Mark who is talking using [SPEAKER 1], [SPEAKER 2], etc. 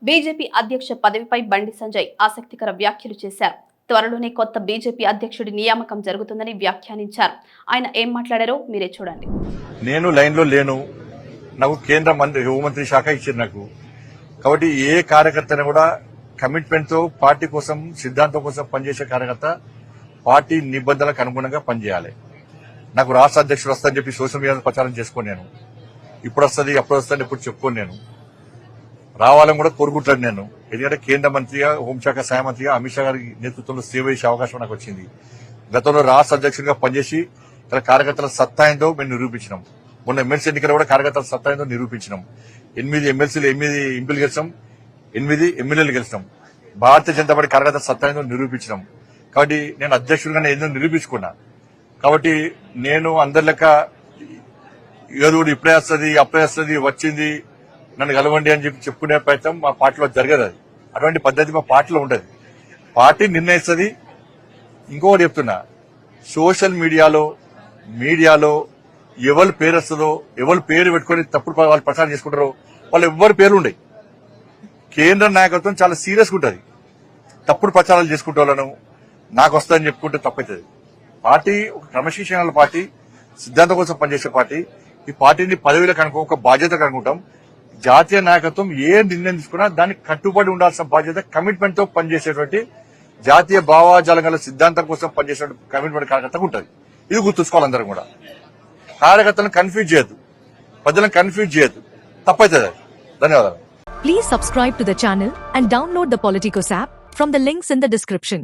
[SPEAKER 1] BJP అధ్యక్ష పదవిపై బండి సంజయ్ ఆసక్తికర వ్యాఖ్యలు చేశారు. త్వరలోనే కొత్త బీజేపీ అధ్యక్షుడి నియామకం జరుగుతుందని వ్యాఖ్యానించారు. ఆయన ఏం మాట్లాడారో మీరే చూడండి.
[SPEAKER 2] నేను లైన్ లో లేను, నాకు కేంద్ర హోంమంత్రి శాఖ ఇచ్చారు నాకు. కాబట్టి ఏ కార్యకర్తను కూడా కమిట్మెంట్ తో పార్టీ కోసం సిద్ధాంతం కోసం పనిచేసే కార్యకర్త పార్టీ నిబంధనలకు అనుగుణంగా పనిచేయాలి. నాకు రాష్ట్ర అధ్యక్షుడు వస్తానని చెప్పి సోషల్ మీడియాలో ప్రచారం చేసుకోను. నేను ఇప్పుడు వస్తుంది అప్పుడు వస్తుంది ఇప్పుడు చెప్పుకోను. నేను రావాలని కూడా కోరుకుంటాను. నేను ఎందుకంటే కేంద్ర మంత్రిగా, హోంశాఖ సహాయ మంత్రిగా అమిత్ షా గారి నేతృత్వంలో సేవ చేసే అవకాశం నాకు వచ్చింది. గతంలో రాష్ట్ర అధ్యక్షుడిగా పనిచేసి ఇక్కడ కార్యకర్తల సత్తా ఏందో మేము నిరూపించినాం. మొన్న ఎమ్మెల్సీ ఎన్నికలు కూడా కార్యకర్తల సత్తా ఏందో నిరూపించినాం. 8 ఎమ్మెల్సీలు 8 ఎంపీలు గెలిచాం, 8 ఎమ్మెల్యేలు గెలిచాం. భారతీయ జనతా పార్టీ కార్యకర్తల సత్తా ఏందో నిరూపించినాం. కాబట్టి నేను అధ్యక్షుడిగా ఏదో నిరూపించుకున్నా. కాబట్టి నేను అందరి లెక్క ఏదో ఇప్పుడే వస్తుంది అప్పుడే వస్తుంది వచ్చింది నన్ను కలవండి అని చెప్పి చెప్పుకునే ప్రయత్నం మా పార్టీలో జరగదు. అది అటువంటి పద్ధతి మా పార్టీలో ఉండదు. పార్టీ నిర్ణయిస్తుంది. ఇంకొకటి చెప్తున్నా, సోషల్ మీడియాలో ఎవరి పేరు వస్తుందో, ఎవరి పేరు పెట్టుకుని తప్పుడు వాళ్ళు ప్రచారం చేసుకుంటారో వాళ్ళు ఎవరి పేర్లు ఉండవు. కేంద్ర నాయకత్వం చాలా సీరియస్ గా ఉంటుంది. తప్పుడు ప్రచారాలు చేసుకుంటే వాళ్ళను నాకు వస్తుందని చెప్పుకుంటే తప్పవుతుంది. పార్టీ ఒక క్రమశిక్షణ పార్టీ, సిద్ధాంతం కోసం పనిచేసే పార్టీ. ఈ పార్టీని పదవిలకు అనుకో ఒక బాధ్యతకు అనుకుంటాం. జాతీయ నాయకత్వం ఏ నిర్ణయం తీసుకున్నా దానికి కట్టుబడి ఉండాల్సిన బాధ్యత, కమిట్మెంట్ తో పనిచేసేటువంటి జాతీయ భావాజాలం గల సిద్ధాంతం కోసం పనిచేసే కమిట్మెంట్ కార్యకర్తకు ఉంటుంది. ఇది గుర్తుంచుకోవాలి. అందరం కూడా కార్యకర్తలను కన్ఫ్యూజ్ చేయొద్దు, ప్రజలను కన్ఫ్యూజ్ చేయొద్దు, తప్పవుతుంది. ధన్యవాదాలు.
[SPEAKER 3] Please subscribe to the channel and download the Politicos app from the links in the description.